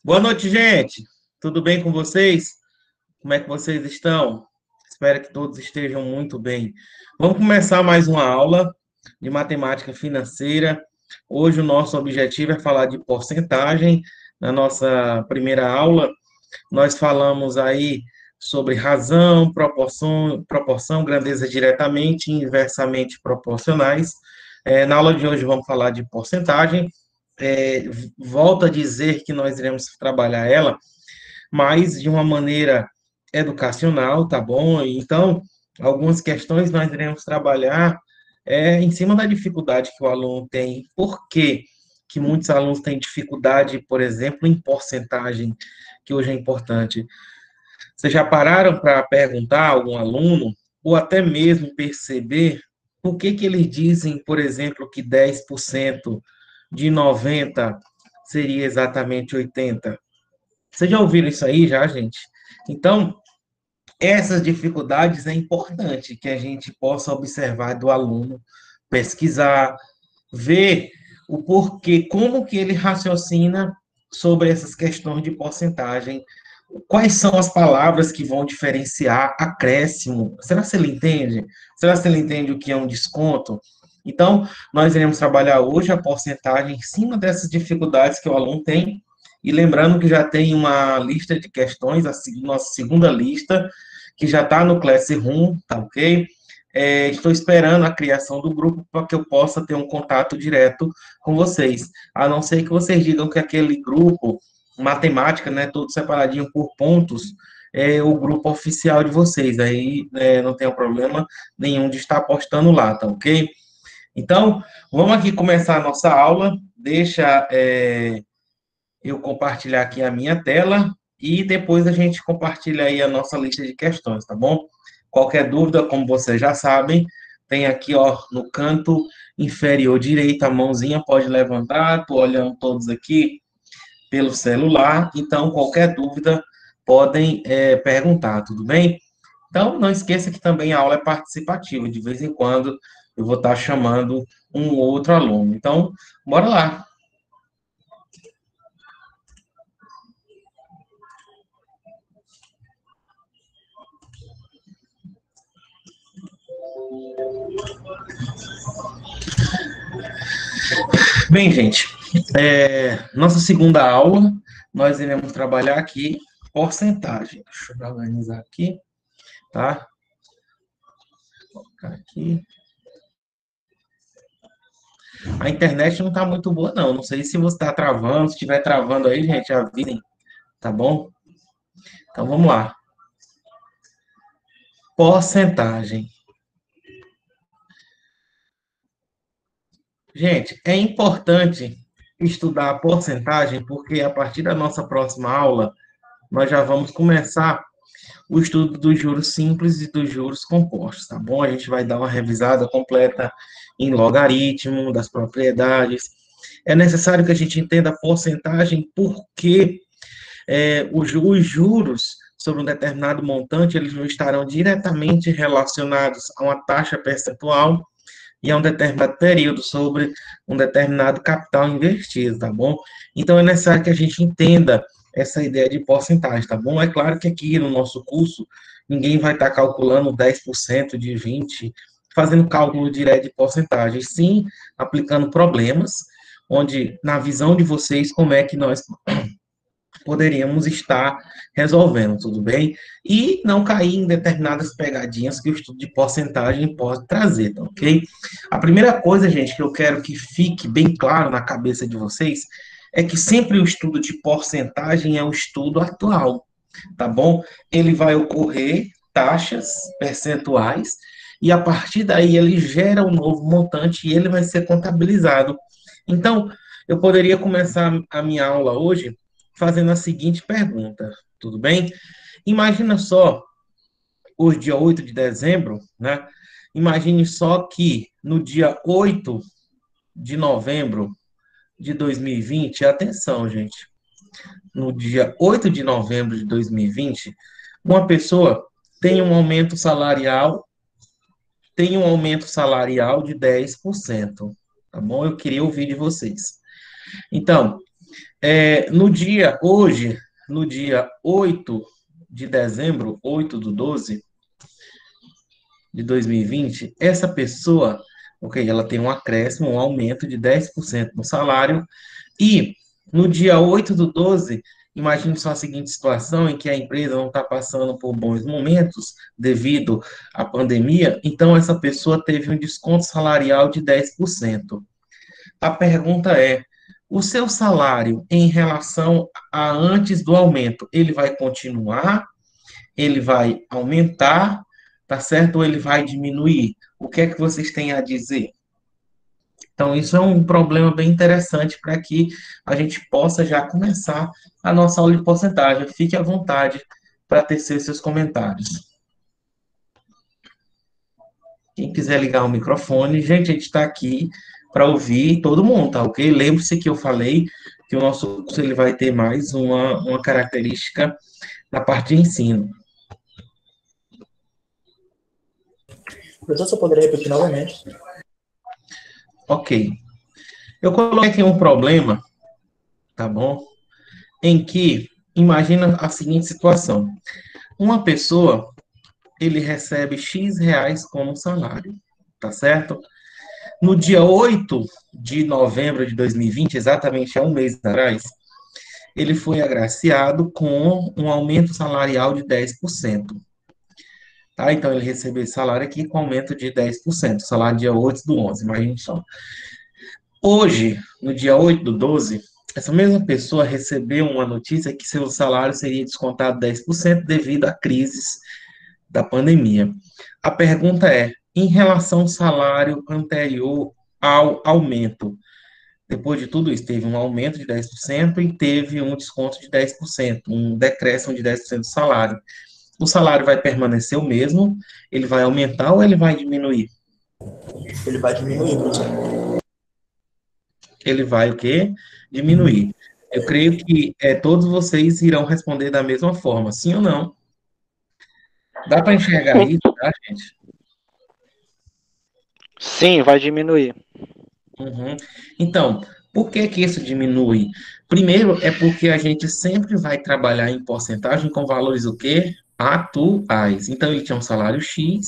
Boa noite, gente. Tudo bem com vocês? Como é que vocês estão? Espero que todos estejam muito bem. Vamos começar mais uma aula de matemática financeira. Hoje o nosso objetivo é falar de porcentagem. Na nossa primeira aula, nós falamos aí sobre razão, proporção, grandeza diretamente e inversamente proporcionais. Na aula de hoje vamos falar de porcentagem. É, Volto a dizer que nós iremos trabalhar ela, mas de uma maneira educacional, tá bom? Então, algumas questões nós iremos trabalhar em cima da dificuldade que o aluno tem. Por quê que muitos alunos têm dificuldade, por exemplo, em porcentagem, que hoje é importante? Vocês já pararam para perguntar a algum aluno, ou até mesmo perceber, por que eles dizem, por exemplo, que 10% de 90 seria exatamente 80? Vocês já ouviram isso aí, já, gente? Então, essas dificuldades é importante que a gente possa observar do aluno, pesquisar, ver o porquê, como que ele raciocina sobre essas questões de porcentagem, quais são as palavras que vão diferenciar acréscimo. Será que ele entende? Será que ele entende o que é um desconto? Então, nós iremos trabalhar hoje a porcentagem em cima dessas dificuldades que o aluno tem, e lembrando que já tem uma lista de questões, nossa segunda lista, que já está no Classroom, tá ok? Estou esperando a criação do grupo para que eu possa ter um contato direto com vocês. A não ser que vocês digam que aquele grupo, matemática, né, todo separadinho por pontos, é o grupo oficial de vocês. Aí não tem problema nenhum de estar postando lá, tá ok? Então, vamos aqui começar a nossa aula. Deixa eu compartilhar aqui a minha tela e depois a gente compartilha aí a nossa lista de questões, tá bom? Qualquer dúvida, como vocês já sabem, tem aqui, ó, no canto inferior direito, a mãozinha pode levantar, tô olhando todos aqui pelo celular, então qualquer dúvida podem perguntar, tudo bem? Então, não esqueça que também a aula é participativa, de vez em quando eu vou estar chamando um ou outro aluno. Então, bora lá. Bem, gente, nossa segunda aula, nós iremos trabalhar aqui porcentagem. Deixa eu organizar aqui, tá? Vou colocar aqui. A internet não está muito boa, não. Não sei se você está travando. Se estiver travando aí, gente, avisem, tá bom? Então, vamos lá. Porcentagem. Gente, é importante estudar a porcentagem, porque a partir da nossa próxima aula, nós já vamos começar o estudo dos juros simples e dos juros compostos, tá bom? A gente vai dar uma revisada completa em logaritmo, das propriedades. É necessário que a gente entenda a porcentagem, porque os juros sobre um determinado montante, eles não estarão diretamente relacionados a uma taxa percentual e a um determinado período sobre um determinado capital investido, tá bom? Então, é necessário que a gente entenda essa ideia de porcentagem, tá bom? É claro que aqui no nosso curso, ninguém vai estar calculando 10% de 20%, fazendo cálculo direto de porcentagem, sim aplicando problemas, onde, na visão de vocês, como é que nós poderíamos estar resolvendo, tudo bem? E não cair em determinadas pegadinhas que o estudo de porcentagem pode trazer, tá ok? A primeira coisa, gente, que eu quero que fique bem claro na cabeça de vocês é que sempre o estudo de porcentagem é um estudo atual, tá bom? Ele vai ocorrer taxas percentuais e a partir daí ele gera um novo montante e ele vai ser contabilizado. Então, eu poderia começar a minha aula hoje fazendo a seguinte pergunta, tudo bem? Imagina só, hoje, dia 8 de dezembro, né? Imagine só que no dia 8 de novembro de 2020, atenção, gente, no dia 8 de novembro de 2020, uma pessoa tem um aumento salarial de 10%, tá bom? Eu queria ouvir de vocês. Então, Hoje, no dia 8 de dezembro, 8/12/2020, essa pessoa, ok, ela tem um acréscimo, um aumento de 10% no salário, e no dia 8/12, imagine só a seguinte situação, em que a empresa não está passando por bons momentos devido à pandemia, então essa pessoa teve um desconto salarial de 10%. A pergunta é: o seu salário em relação a antes do aumento, ele vai continuar? Ele vai aumentar? Tá certo? Ou ele vai diminuir? O que é que vocês têm a dizer? Então, isso é um problema bem interessante para que a gente possa já começar a nossa aula de porcentagem. Fique à vontade para tecer seus comentários. Quem quiser ligar o microfone, gente, a gente está aqui para ouvir todo mundo, tá ok? Lembre-se que eu falei que o nosso curso ele vai ter mais uma característica na parte de ensino. Professor, você poderia repetir novamente? Ok. Eu coloquei aqui um problema, tá bom? Em que, imagina a seguinte situação. Uma pessoa, ele recebe X reais como salário, tá certo? No dia 8 de novembro de 2020, exatamente há um mês atrás, ele foi agraciado com um aumento salarial de 10%. Tá? Então, ele recebeu esse salário aqui com aumento de 10%, salário dia 8/11, imagine só. Hoje, no dia 8/12, essa mesma pessoa recebeu uma notícia que seu salário seria descontado 10% devido à crise da pandemia. A pergunta é, em relação ao salário anterior ao aumento, depois de tudo isso, teve um aumento de 10% e teve um desconto de 10%, um decréscimo de 10% do salário. O salário vai permanecer o mesmo, ele vai aumentar ou ele vai diminuir? Ele vai diminuir, professor. Ele vai o quê? Diminuir. Eu creio que todos vocês irão responder da mesma forma, sim ou não? Dá para enxergar isso, tá, gente? Sim, vai diminuir. Uhum. Então, por que que isso diminui? Primeiro, é porque a gente sempre vai trabalhar em porcentagem com valores o quê? Atuais. Então, ele tinha um salário X,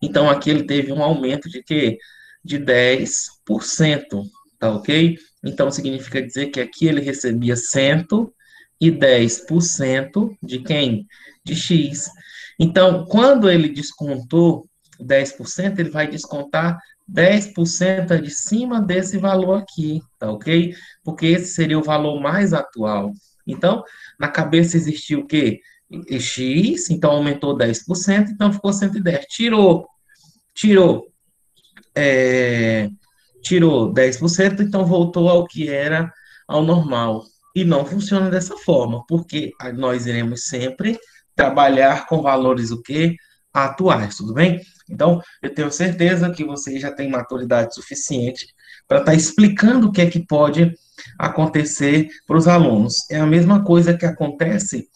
então aqui ele teve um aumento de quê? De 10%, tá ok? Então, significa dizer que aqui ele recebia 110% de quem? De X. Então, quando ele descontou 10%, ele vai descontar 10% é de cima desse valor aqui, tá ok? Porque esse seria o valor mais atual. Então, na cabeça existiu o quê? X, então aumentou 10%, então ficou 110. Tirou, é, tirou 10%, então voltou ao que era ao normal. E não funciona dessa forma, porque nós iremos sempre trabalhar com valores o quê? Atuais, tudo bem? Então, eu tenho certeza que vocês já têm maturidade suficiente para estar explicando o que é que pode acontecer para os alunos. É a mesma coisa que acontece,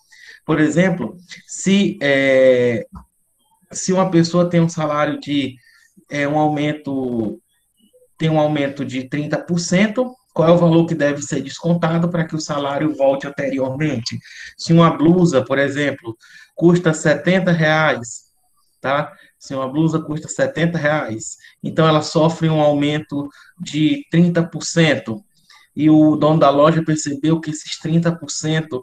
por exemplo, se uma pessoa tem um salário de um aumento tem um aumento de 30%, qual é o valor que deve ser descontado para que o salário volte anteriormente? Se uma blusa, por exemplo, custa R$ 70, tá? Se uma blusa custa R$ 70, então ela sofre um aumento de 30%, e o dono da loja percebeu que esses 30%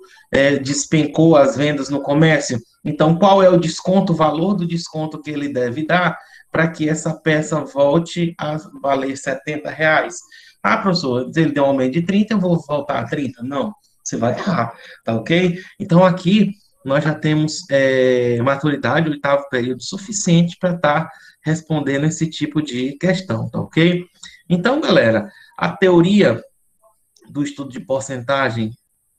despencou as vendas no comércio. Então, qual é o desconto, o valor do desconto que ele deve dar para que essa peça volte a valer R$ 70? Ah, professor, ele deu um aumento de 30, eu vou voltar a 30? Não, você vai errar, tá ok? Então, aqui, nós já temos maturidade, oitavo período, suficiente para estar respondendo esse tipo de questão, tá ok? Então, galera, a teoria do estudo de porcentagem,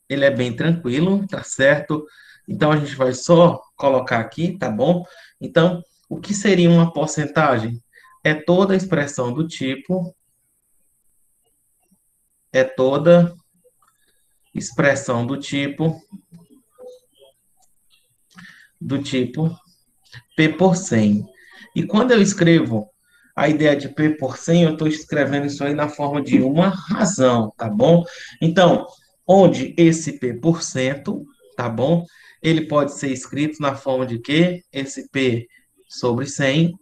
ele é bem tranquilo, tá certo? Então, a gente vai só colocar aqui, tá bom? Então, o que seria uma porcentagem? É toda expressão é toda expressão do tipo P por 100. E quando eu escrevo a ideia de P por 100, eu estou escrevendo isso aí na forma de uma razão, tá bom? Então, onde esse P%, tá bom? Ele pode ser escrito na forma de quê? Esse P sobre 100.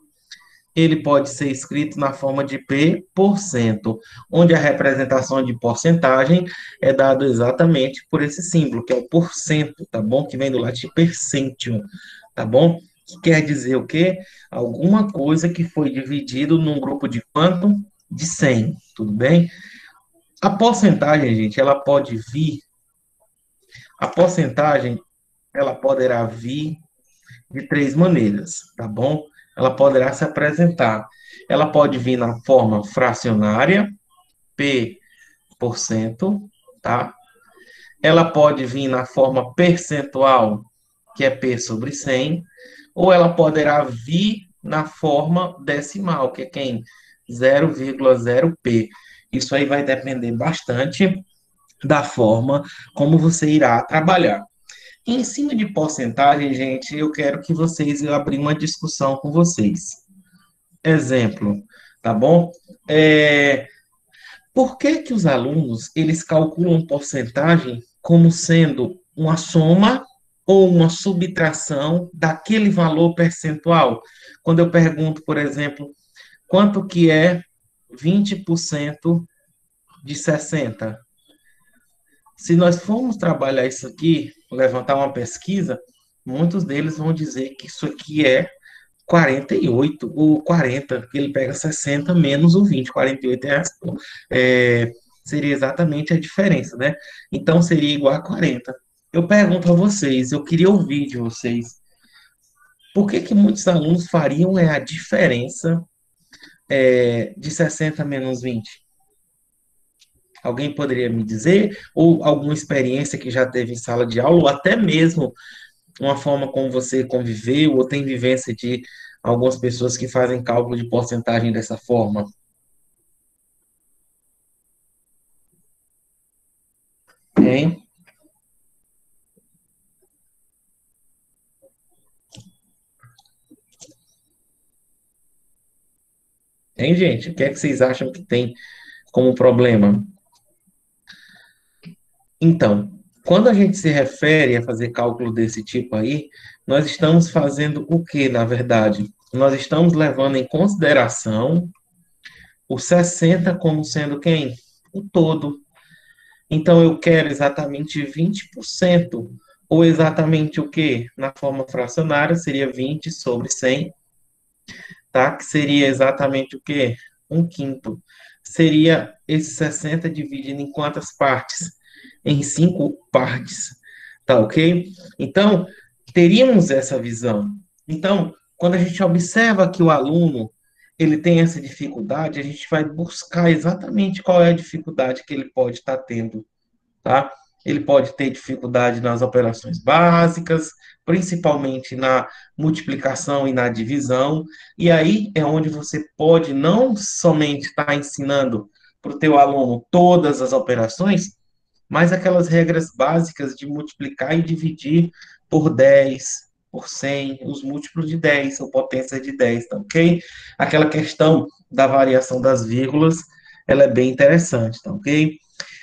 Ele pode ser escrito na forma de P%, onde a representação de porcentagem é dada exatamente por esse símbolo, que é o porcento, tá bom? Que vem do latim percentium, tá bom? Que quer dizer o quê? Alguma coisa que foi dividido num grupo de quanto? De 100, tudo bem? A porcentagem, gente, ela pode vir, a porcentagem, ela poderá vir de três maneiras, tá bom? Ela poderá se apresentar. Ela pode vir na forma fracionária, P%, tá? Ela pode vir na forma percentual, que é P sobre 100, ou ela poderá vir na forma decimal, que é quem? 0,0p. Isso aí vai depender bastante da forma como você irá trabalhar. Em cima de porcentagem, gente, eu quero que vocês eu abrir uma discussão com vocês. Exemplo, tá bom? Por que que os alunos eles calculam porcentagem como sendo uma soma ou uma subtração daquele valor percentual? Quando eu pergunto, por exemplo, quanto que é 20% de 60? Se nós formos trabalhar isso aqui, levantar uma pesquisa, muitos deles vão dizer que isso aqui é 48 ou 40, que ele pega 60 menos o 20, 48 seria exatamente a diferença, né? Então seria igual a 40. Eu pergunto a vocês, eu queria ouvir de vocês, por que que muitos alunos fariam a diferença de 60 menos 20? Alguém poderia me dizer? Ou alguma experiência que já teve em sala de aula, ou até mesmo uma forma como você conviveu, ou tem vivência de algumas pessoas que fazem cálculo de porcentagem dessa forma? Tem? Tem, gente? O que é que vocês acham que tem como problema? Então, quando a gente se refere a fazer cálculo desse tipo aí, nós estamos fazendo o que, na verdade? Nós estamos levando em consideração o 60 como sendo quem? O todo. Então, eu quero exatamente 20%. Ou exatamente o quê? Na forma fracionária, seria 20 sobre 100, tá? Que seria exatamente o quê? Um quinto. Seria esse 60 dividido em quantas partes? Em cinco partes, tá ok? Então, teríamos essa visão. Então, quando a gente observa que o aluno ele tem essa dificuldade, a gente vai buscar exatamente qual é a dificuldade que ele pode estar tendo, tá? Ele pode ter dificuldade nas operações básicas, principalmente na multiplicação e na divisão, e aí é onde você pode não somente estar ensinando para o teu aluno todas as operações, mas aquelas regras básicas de multiplicar e dividir por 10, por 100, os múltiplos de 10, ou potência de 10, tá ok? Aquela questão da variação das vírgulas, ela é bem interessante, tá ok?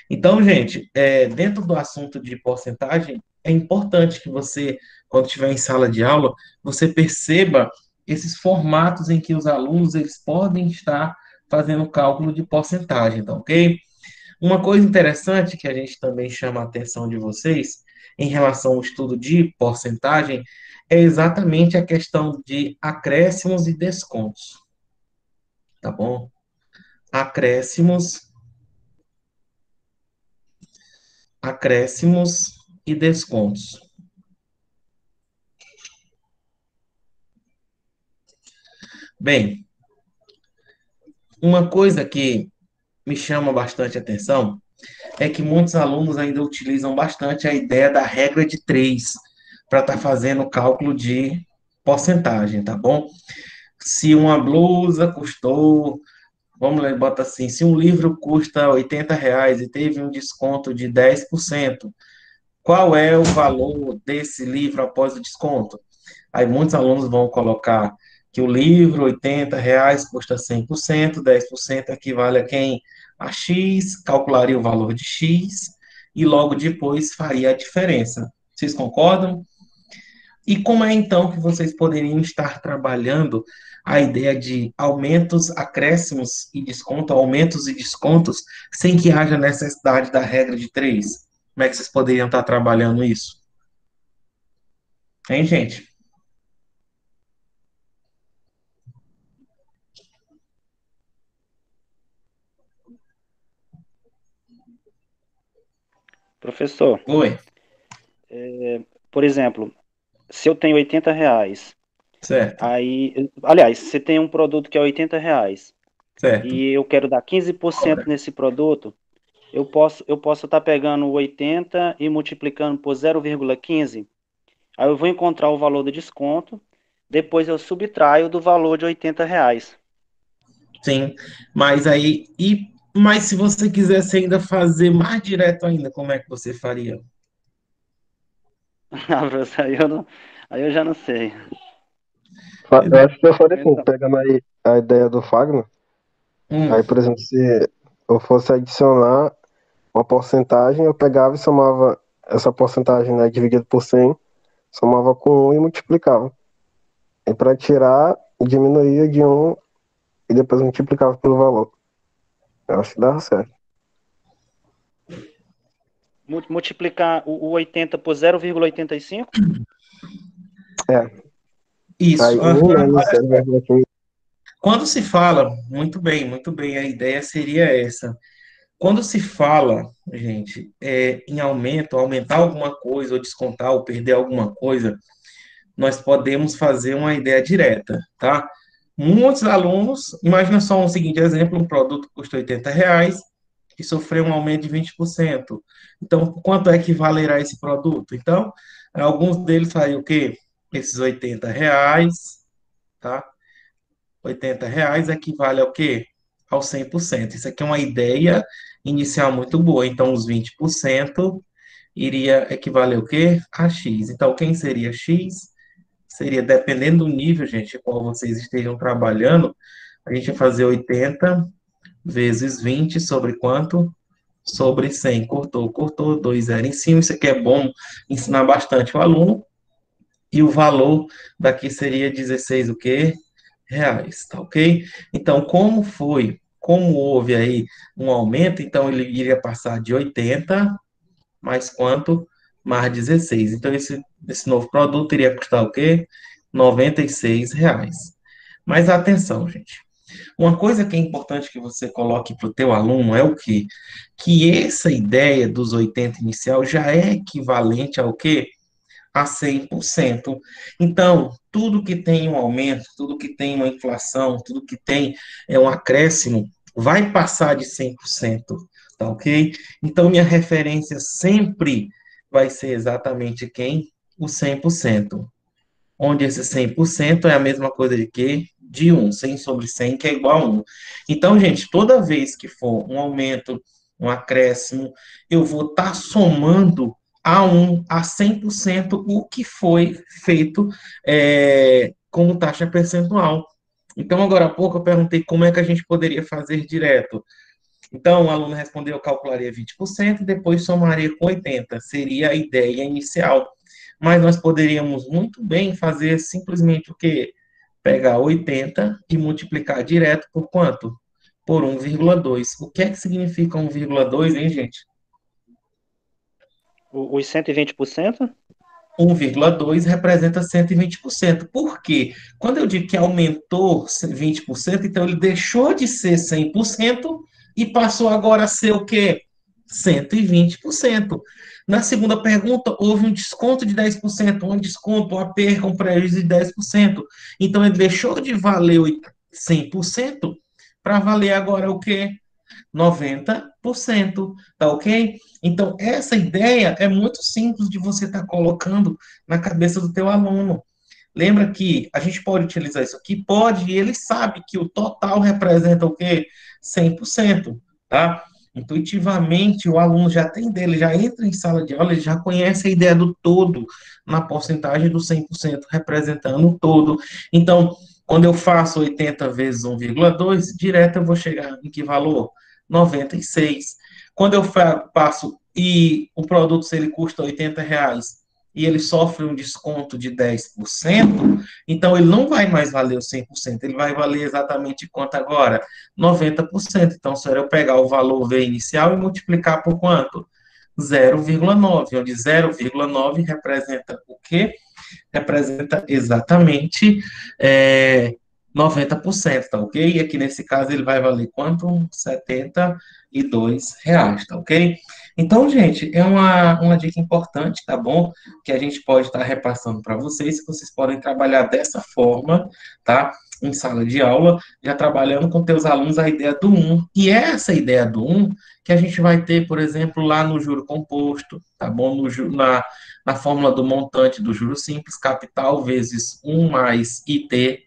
Então, gente, dentro do assunto de porcentagem, é importante que você, quando estiver em sala de aula, você perceba esses formatos em que os alunos eles podem estar fazendo cálculo de porcentagem, tá ok? Uma coisa interessante que a gente também chama a atenção de vocês em relação ao estudo de porcentagem é exatamente a questão de acréscimos e descontos, tá bom? Acréscimos, acréscimos e descontos. Bem, uma coisa que me chama bastante atenção é que muitos alunos ainda utilizam bastante a ideia da regra de três para estar fazendo o cálculo de porcentagem, tá bom? Se uma blusa custou, vamos lá, bota assim, se um livro custa R$ 80 e teve um desconto de 10%, qual é o valor desse livro após o desconto? Aí muitos alunos vão colocar que o livro, R$ 80, custa 100%, 10% equivale a quem? A X, calcularia o valor de X, e logo depois faria a diferença. Vocês concordam? E como é então que vocês poderiam estar trabalhando a ideia de aumentos, acréscimos e desconto, aumentos e descontos, sem que haja necessidade da regra de três? Como é que vocês poderiam estar trabalhando isso? Hein, gente? Professor, Oi, por exemplo, se eu tenho R$ 80, certo, aliás, se tem um produto que é R$ 80 certo. e eu quero dar 15% nesse produto, eu posso estar pegando o 80 e multiplicando por 0,15. Aí eu vou encontrar o valor do desconto, depois eu subtraio do valor de R$ 80. Sim, mas se você quisesse ainda fazer mais direto ainda, como é que você faria? Ah, professor, aí eu já não sei. Eu acho que eu faria assim, Então, pegando aí a ideia do Fagner, Hum, aí, por exemplo, se eu fosse adicionar uma porcentagem, eu pegava e somava essa porcentagem, né, dividido por 100, somava com um e multiplicava. E para tirar, diminuía de um e depois multiplicava pelo valor. Eu acho que dava certo. multiplicar o 80 por 0,85? É, isso. aí um Aham. menos 0,15. Quando se fala, muito bem, a ideia seria essa. Quando se fala, gente, em aumento, aumentar alguma coisa, ou descontar, ou perder alguma coisa, nós podemos fazer uma ideia direta, tá? Muitos alunos, imagina só um seguinte exemplo, um produto custa R$ 80 e sofreu um aumento de 20%. Então, quanto é que valerá esse produto? Então, alguns deles fariam o quê? Esses R$ 80, tá? R$ 80 equivale ao quê? Ao 100%. Isso aqui é uma ideia inicial muito boa. Então, os 20% iria equivaler ao quê? A X. Então, quem seria X? Seria, dependendo do nível, gente, qual vocês estejam trabalhando, a gente vai fazer 80 vezes 20 sobre quanto? Sobre 100. Cortou, 2 zero em cima. Isso aqui é bom ensinar bastante o aluno. E o valor daqui seria 16 o quê? Reais, tá ok? Então, como houve aí um aumento, então ele iria passar de 80 mais quanto? Mais 16. Então, esse novo produto iria custar o quê? R$ 96. Mas atenção, gente. Uma coisa que é importante que você coloque para o teu aluno é o quê? Que essa ideia dos 80 inicial já é equivalente ao quê? A 100%. Então, tudo que tem um aumento, tudo que tem uma inflação, tudo que tem um acréscimo, vai passar de 100%, tá ok? Então, minha referência sempre vai ser exatamente quem? O 100%. Onde esse 100% é a mesma coisa de quê? De 1, 100 sobre 100, que é igual a 1. Então, gente, toda vez que for um aumento, um acréscimo, eu vou estar somando a 100% o que foi feito como taxa percentual. Então, agora há pouco eu perguntei como é que a gente poderia fazer direto. Então, o aluno respondeu, eu calcularia 20% e depois somaria com 80%. Seria a ideia inicial. Mas nós poderíamos muito bem fazer simplesmente o quê? Pegar 80 e multiplicar direto por quanto? Por 1,2. O que é que significa 1,2, hein, gente? Os 120%? 1,2 representa 120%. Por quê? Quando eu digo que aumentou 20%, então ele deixou de ser 100% e passou agora a ser o quê? 120%. Na segunda pergunta, houve um desconto de 10%, um desconto, uma perca, um prejuízo de 10%. Então ele deixou de valer 100% para valer agora o quê? 90%, tá ok? Então, essa ideia é muito simples de você estar colocando na cabeça do teu aluno. Lembra que a gente pode utilizar isso aqui? Pode, e ele sabe que o total representa o quê? 100%, tá? Intuitivamente, o aluno já tem dele, já entra em sala de aula, ele já conhece a ideia do todo, na porcentagem do 100% representando o todo. Então, quando eu faço 80 vezes 1,2, direto eu vou chegar em que valor? 96. Quando eu passo e o produto, se ele custa R$ 80 e ele sofre um desconto de 10%, então ele não vai mais valer os 100%, ele vai valer exatamente quanto agora? 90%. Então, se eu pegar o valor V inicial e multiplicar por quanto? 0,9, onde 0,9 representa o quê? Representa exatamente 90%, tá ok? E aqui nesse caso ele vai valer quanto? R$ 72, tá ok? Então, gente, é uma dica importante, tá bom? Que a gente pode estar repassando para vocês, que vocês podem trabalhar dessa forma, tá? Em sala de aula, já trabalhando com teus alunos a ideia do e é essa ideia do que a gente vai ter, por exemplo, lá no juro composto, tá bom? Na fórmula do montante do juro simples, capital vezes 1 mais IT,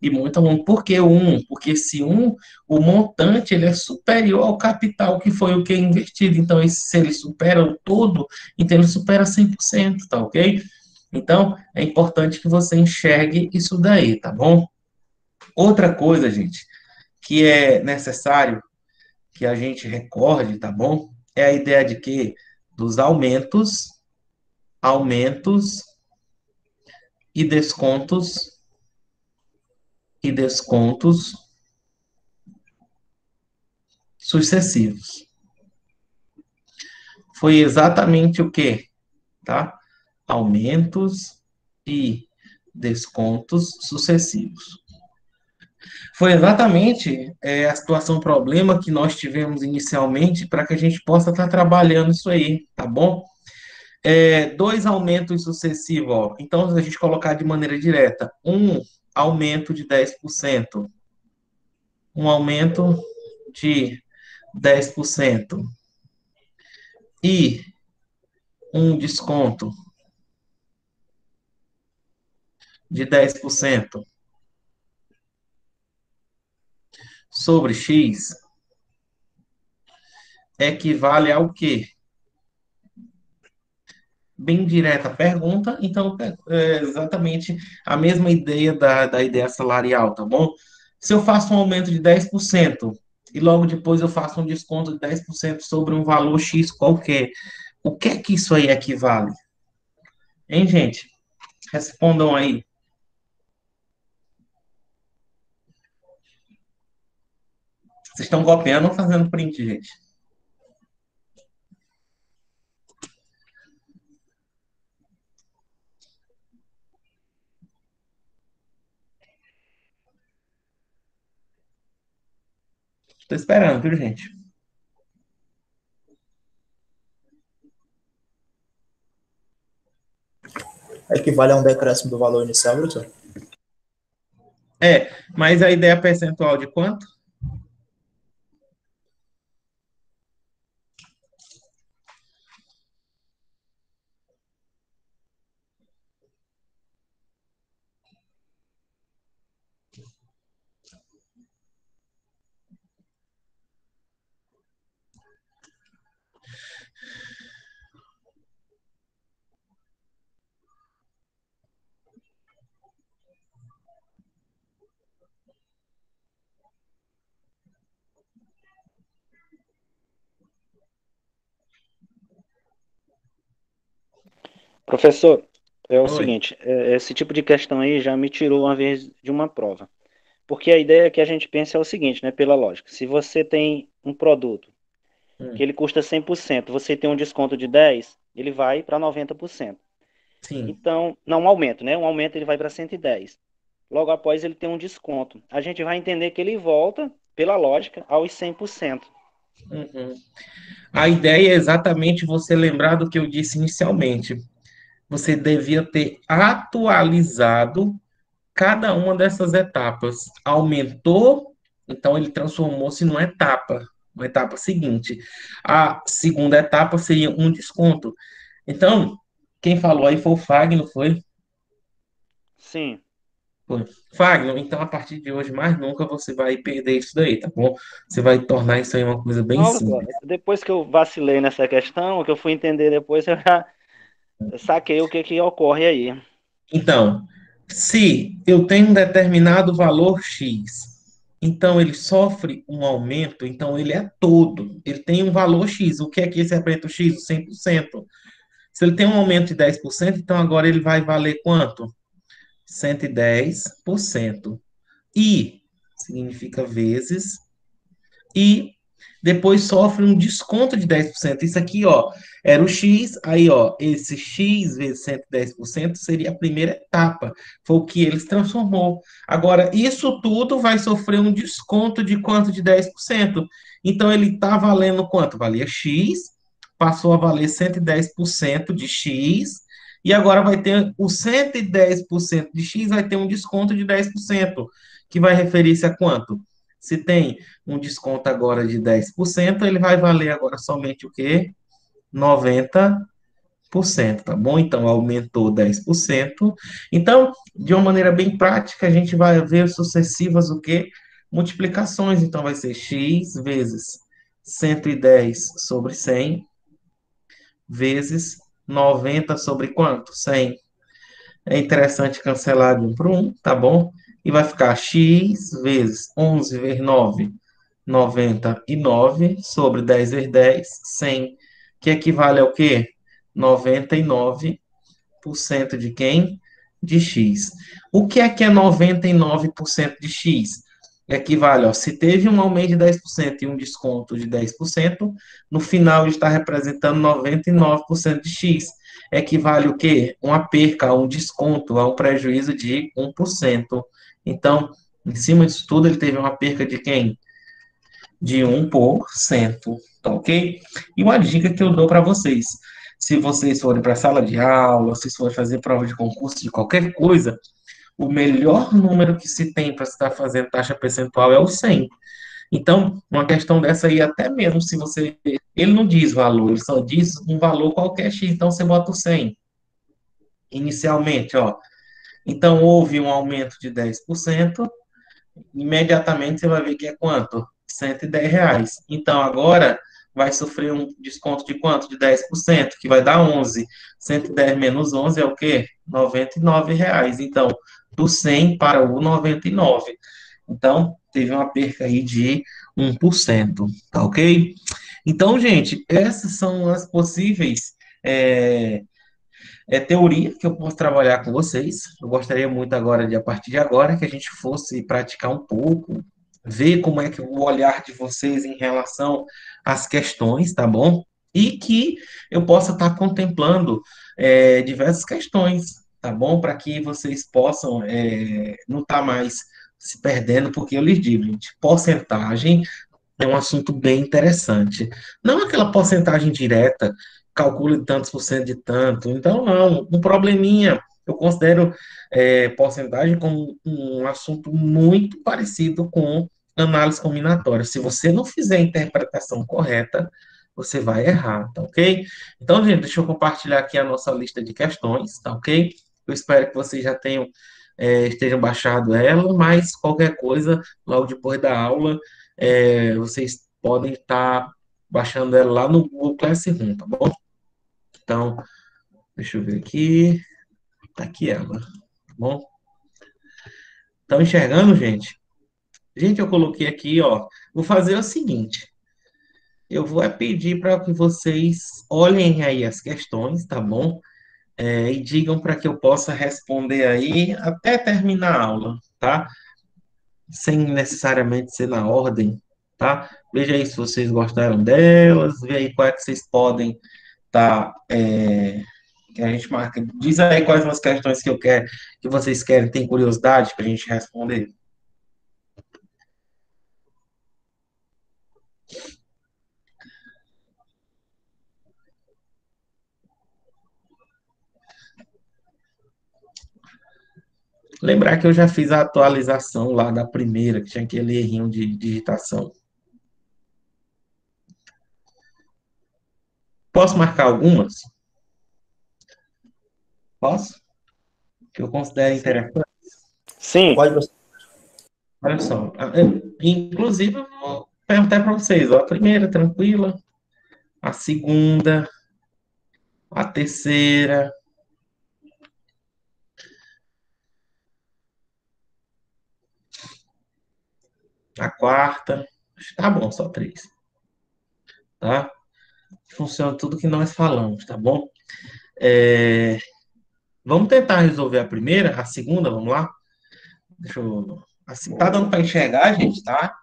e muito aluno. Por que o 1? Porque esse 1, o montante, ele é superior ao capital, que foi o que é investido. Então, se ele supera o todo, então ele supera 100%, tá ok? Então, é importante que você enxergue isso daí, tá bom? Outra coisa, gente, que é necessário que a gente recorde, tá bom? É a ideia de que dos aumentos e descontos sucessivos. Foi exatamente o que, tá? Aumentos e descontos sucessivos. Foi exatamente a situação, problema que nós tivemos inicialmente para que a gente possa estar trabalhando isso aí, tá bom? Dois aumentos sucessivos, ó. Então, se a gente colocar de maneira direta, um aumento de 10%, um aumento de 10% e um desconto de 10% sobre X equivale ao quê? Bem direta a pergunta, então é exatamente a mesma ideia da ideia salarial, tá bom? Se eu faço um aumento de 10% e logo depois eu faço um desconto de 10% sobre um valor X qualquer, o que é que isso aí equivale? Hein, gente? Respondam aí. Vocês estão copiando ou fazendo print, gente? Estou esperando, viu, gente? Equivale a um decréscimo do valor inicial, professor? Mas a ideia percentual de quanto? Professor, é o Oi. seguinte, esse tipo de questão aí já me tirou uma vez de uma prova. Porque a ideia que a gente pensa é o seguinte, né, pela lógica. Se você tem um produto que Hum, ele custa 100%, você tem um desconto de 10, ele vai para 90%. sim. Então, não um aumento, né? Um aumento ele vai para 110. Logo após ele tem um desconto. A gente vai entender que ele volta, pela lógica, aos 100%. Uhum. A ideia é exatamente você lembrar do que eu disse inicialmente. Você devia ter atualizado cada uma dessas etapas. Aumentou, então ele transformou-se numa etapa, uma etapa seguinte. A segunda etapa seria um desconto. Então, quem falou aí foi o Fagner, foi? Sim. Foi. Fagner, então a partir de hoje, mais nunca você vai perder isso daí, tá bom? Você vai tornar isso aí uma coisa bem Não, simples. depois que eu vacilei nessa questão, que eu fui entender depois, eu já saquei o que que ocorre aí. Então, se eu tenho um determinado valor X, então ele sofre um aumento, então ele é todo, ele tem um valor X. O que é que esse representa o X? O 100%. Se ele tem um aumento de 10%, então agora ele vai valer quanto? 110%. E significa vezes, e depois sofre um desconto de 10%. Isso aqui, ó, era o X, aí, ó, esse X vezes 110% seria a primeira etapa, foi o que eles transformou. Agora, isso tudo vai sofrer um desconto de quanto? De 10%. Então, ele está valendo quanto? Valia X, passou a valer 110% de X, e agora vai ter o 110% de X, vai ter um desconto de 10%, que vai referir-se a quanto? Se tem um desconto agora de 10%, ele vai valer agora somente o quê? 90%, tá bom? Então, aumentou 10%. Então, de uma maneira bem prática, a gente vai ver sucessivas o quê? Multiplicações. Então, vai ser x vezes 110 sobre 100 vezes 90 sobre quanto? 100. É interessante cancelar de 1 por 1, tá bom? E vai ficar x vezes 11 vezes 9, 99 sobre 10 vezes 10, 100, que equivale ao quê? 99% de quem? De X. O que é 99% de X? Equivale, ó, se teve um aumento de 10% e um desconto de 10%, no final está representando 99% de X. Equivale o quê? Uma perca, a um desconto, a um prejuízo de 1%. Então, em cima disso tudo, ele teve uma perca de quem? De 1%, tá ok? E uma dica que eu dou para vocês: se vocês forem para a sala de aula, se forem fazer prova de concurso de qualquer coisa, o melhor número que se tem para estar fazendo taxa percentual é o 100. Então, uma questão dessa aí, até mesmo se você. Ele não diz valor, ele só diz um valor qualquer X, então você bota o 100 inicialmente, ó. Então, houve um aumento de 10%, imediatamente você vai ver que é quanto? R$ 110. Então, agora vai sofrer um desconto de quanto? De 10%, que vai dar 11. 110 menos 11 é o quê? R$ 99. Então, do 100 para o 99. Então, teve uma perca aí de 1%, tá ok? Então, gente, essas são as possíveis teoria que eu posso trabalhar com vocês. Eu gostaria muito agora, a partir de agora, que a gente fosse praticar um pouco, ver como é que o olhar de vocês em relação às questões, tá bom? E que eu possa estar contemplando diversas questões, tá bom? Para que vocês possam não estar mais se perdendo, porque eu lhes digo, gente, porcentagem é um assunto bem interessante. Não aquela porcentagem direta, calcule tantos por cento de tanto. Então, não. Um probleminha. Eu considero porcentagem como um assunto muito parecido com análise combinatória. Se você não fizer a interpretação correta, você vai errar, tá ok? Então, gente, deixa eu compartilhar aqui a nossa lista de questões, tá ok? Eu espero que vocês já tenham, estejam baixado ela, mas qualquer coisa, logo depois da aula, vocês podem estar baixando ela lá no Google Classroom, tá bom? Então, deixa eu ver aqui. Tá aqui ela, tá bom? Estão enxergando, gente? Gente, eu coloquei aqui, ó. Vou fazer o seguinte. Eu vou pedir para que vocês olhem aí as questões, tá bom? E digam para que eu possa responder aí até terminar a aula, tá? Sem necessariamente ser na ordem, tá? Veja aí se vocês gostaram delas, vê aí qual é que vocês podem tá, que a gente marca. Diz aí quais são as questões que eu quero, que vocês querem, tem curiosidade para a gente responder. Lembrar que eu já fiz a atualização lá da primeira, que tinha aquele errinho de digitação. Posso marcar algumas? Posso? Que eu considero interessante. Sim, Pode você. Olha só. Inclusive, eu vou perguntar para vocês. Ó, a primeira, tranquila. A segunda. A terceira. A quarta. Tá bom, só 3. Tá? Funciona tudo que nós falamos, tá bom? É, vamos tentar resolver a primeira, a segunda, vamos lá? Deixa eu. Assim, tá dando para enxergar, gente, tá?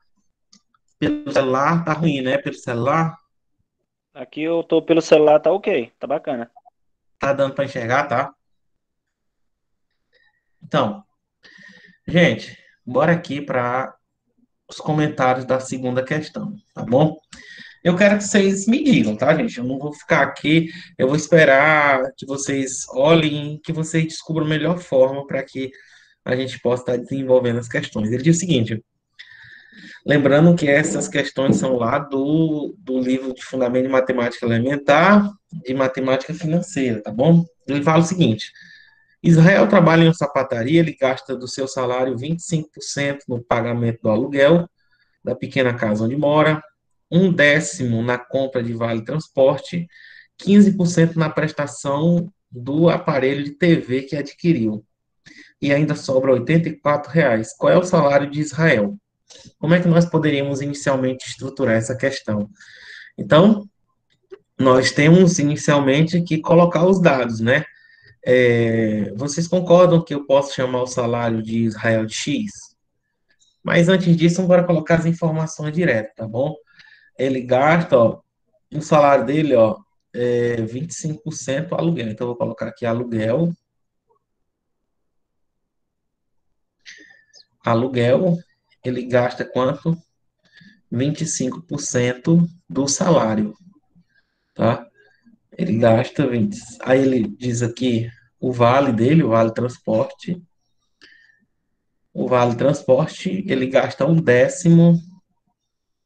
Pelo celular, tá ruim, né? Pelo celular, Aqui eu tô pelo celular, tá ok, tá bacana. tá dando para enxergar, tá? Então, gente, bora aqui para os comentários da segunda questão, tá bom? Eu quero que vocês me digam, tá, gente? Eu não vou ficar aqui, eu vou esperar que vocês olhem, que vocês descubram a melhor forma para que a gente possa estar desenvolvendo as questões. Ele diz o seguinte: lembrando que essas questões são lá do livro de Fundamento de Matemática Elementar, de Matemática Financeira, tá bom? Ele fala o seguinte: Israel trabalha em uma sapataria, ele gasta do seu salário 25% no pagamento do aluguel da pequena casa onde mora, um décimo na compra de vale transporte, 15% na prestação do aparelho de TV que adquiriu. E ainda sobra R$ 84. Qual é o salário de Israel? Como é que nós poderíamos inicialmente estruturar essa questão? Então, nós temos inicialmente que colocar os dados, né? Vocês concordam que eu posso chamar o salário de Israel de X? Mas antes disso, bora colocar as informações direto, tá bom? Ele gasta, ó, o salário dele, ó, 25% aluguel. Então, eu vou colocar aqui aluguel. Aluguel, ele gasta quanto? 25% do salário, tá? Ele gasta 20. Aí ele diz aqui o vale dele, o vale transporte. O vale transporte, ele gasta um décimo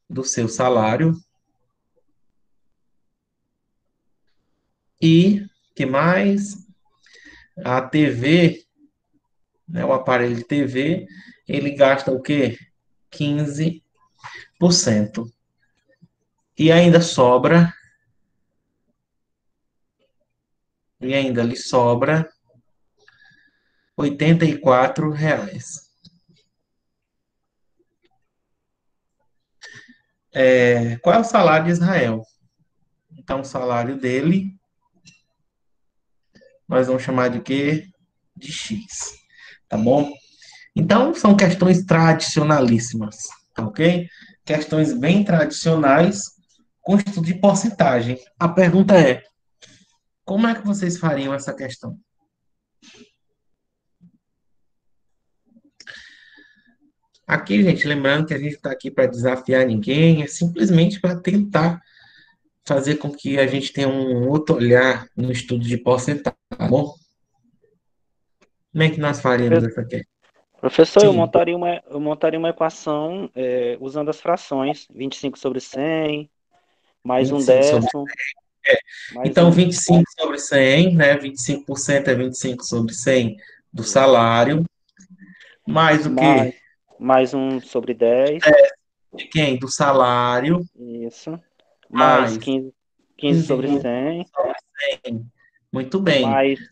do seu salário. E que mais? A TV, né, o aparelho de TV, ele gasta o quê? 15%. E ainda sobra, e ainda lhe sobra R$ 84. Qual é o salário de Israel? Então, o salário dele, nós vamos chamar de quê? De X. Tá bom? Então, são questões tradicionalíssimas, tá ok? Questões bem tradicionais com estudo de porcentagem. A pergunta é, como é que vocês fariam essa questão? Aqui, gente, lembrando que a gente está aqui para desafiar ninguém, é simplesmente para tentar fazer com que a gente tenha um outro olhar no estudo de porcentagem, tá bom? Como é que nós faríamos essa questão? Professor, Sim, eu montaria uma equação usando as frações, 25 sobre 100, mais um 25 sobre... décimo, mais Então, um, 25 sobre 100, né? 25% é 25 sobre 100 do salário, mais o quê? mais, mais um sobre 10, De quem? Do salário, isso, mais mais 15 15 sobre 100, sobre 100. Muito bem.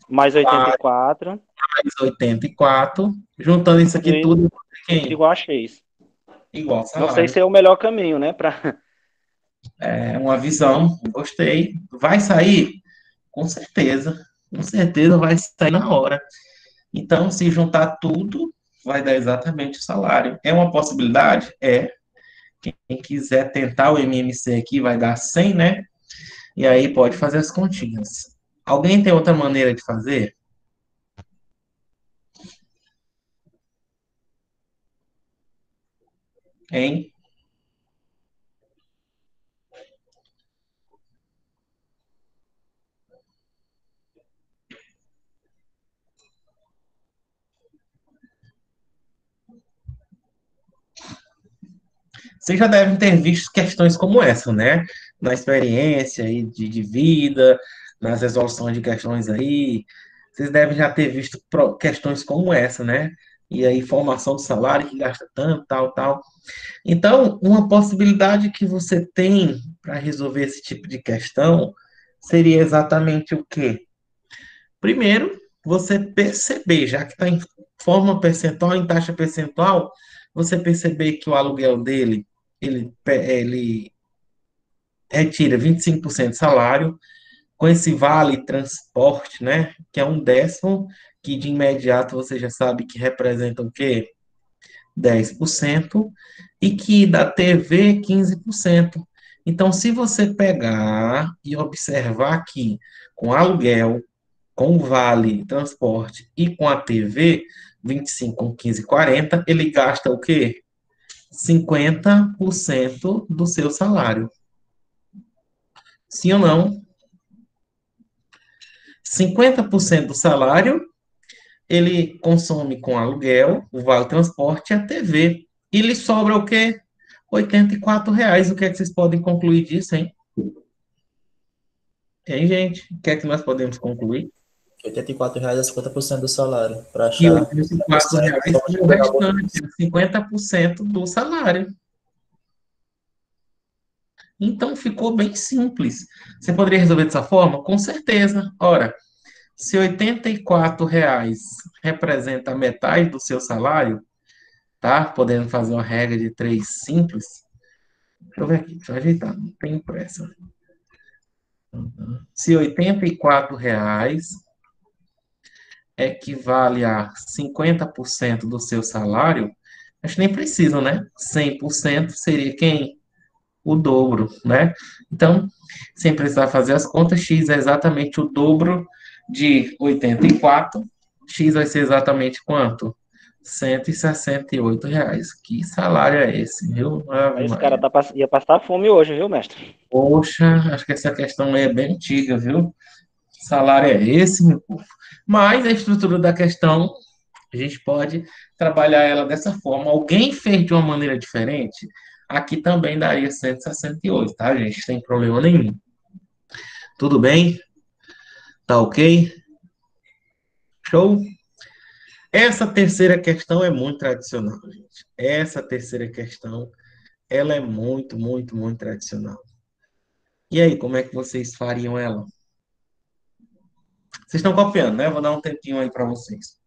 mais 84, Mais 84. Juntando isso tudo aqui isso tudo, quem? igual a X. Igual ao Não sei salário. se é o melhor caminho, né? É uma visão, gostei. Vai sair? Com certeza. Com certeza vai sair na hora. Então, se juntar tudo, vai dar exatamente o salário. É uma possibilidade? É. Quem quiser tentar o MMC aqui vai dar 100, né? E aí pode fazer as continhas. Alguém tem outra maneira de fazer? Hein? Vocês já devem ter visto questões como essa, né? Na experiência aí de vida, nas resoluções de questões aí. Vocês devem já ter visto questões como essa, né? E aí, formação do salário que gasta tanto, tal, tal. Então, uma possibilidade que você tem para resolver esse tipo de questão seria exatamente o quê? Primeiro, você perceber, já que está em forma percentual, em taxa percentual, você perceber que o aluguel dele, ele retira 25% do salário, com esse vale transporte, né, que é um décimo, que de imediato você já sabe que representa o quê? 10%, e que da TV 15%. Então, se você pegar e observar aqui com aluguel, com o vale transporte e com a TV, 25 com 15, 40, ele gasta o quê? 50% do seu salário. Sim ou não? 50% do salário ele consome com aluguel, o vale transporte e a TV. E lhe sobra o quê? R$ 84. O que é que vocês podem concluir disso, hein? Hein, gente? O que é que nós podemos concluir? R$ 84 é 50% do salário. Para Que achar R$ 84 só é o multiplicar por restante, 15. 50% do salário. Então ficou bem simples. Você poderia resolver dessa forma? Com certeza. Ora, se R$ 84 representa a metade do seu salário, tá? Podendo fazer uma regra de três simples. Deixa eu ver aqui, deixa eu ajeitar, não tem pressa. Se R$ 84 equivale a 50% do seu salário, acho que nem precisam, né? 100% seria quem? O dobro, né? Então, sem precisar fazer as contas, X é exatamente o dobro de 84. X vai ser exatamente quanto? R$ 168. Que salário é esse, viu? Ave Esse cara Maria. ia passar fome hoje, viu, mestre? Poxa, acho que essa questão aí é bem antiga, viu? Que salário é esse, meu povo? Mas a estrutura da questão, a gente pode trabalhar ela dessa forma. Alguém fez de uma maneira diferente, aqui também daria 168, tá, gente? Sem problema nenhum. Tudo bem? Tá ok? Show? Essa terceira questão é muito tradicional, gente. Essa terceira questão, ela é muito, muito, muito tradicional. E aí, como é que vocês fariam ela? Vocês estão copiando, né? Vou dar um tempinho aí para vocês.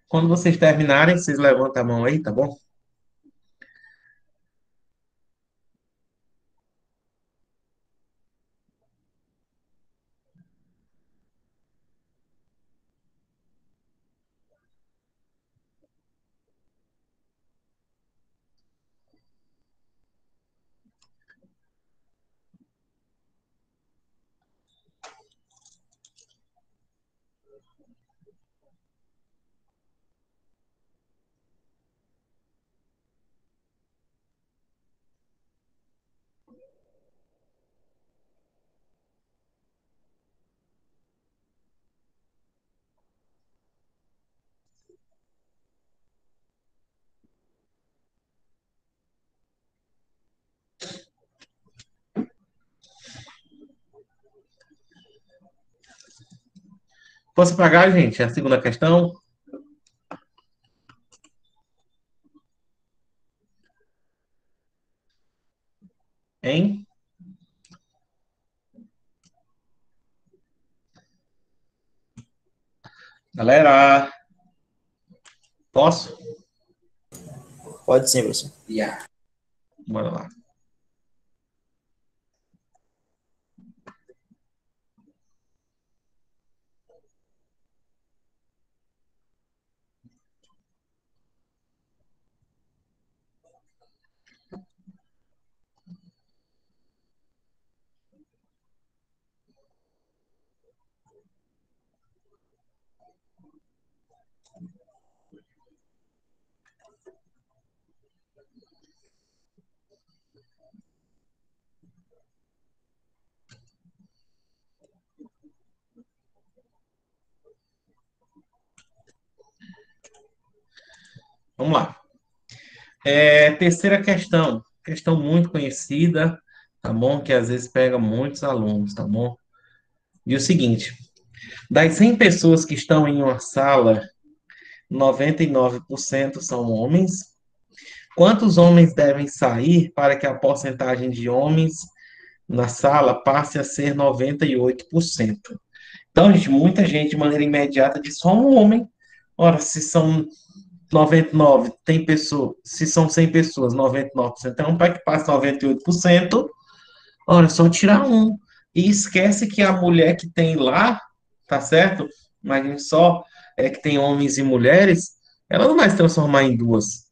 Quando vocês terminarem, vocês levantam a mão aí, tá bom? Posso pagar, gente? A segunda questão, hein? Galera, posso? Pode sim, professor. Yeah. Bora lá. Vamos lá. Terceira questão muito conhecida, tá bom? Que às vezes pega muitos alunos, tá bom? E o seguinte, das 100 pessoas que estão em uma sala, 99% são homens. Quantos homens devem sair para que a porcentagem de homens na sala passe a ser 98%? Então, gente, muita gente, de maneira imediata, diz só um homem. Ora, se são 99, tem pessoa, se são 100 pessoas, 99% é um, para que passe 98%, ora, é só tirar um. E esquece que a mulher que tem lá, tá certo? Imagine só, que tem homens e mulheres, ela não vai se transformar em duas.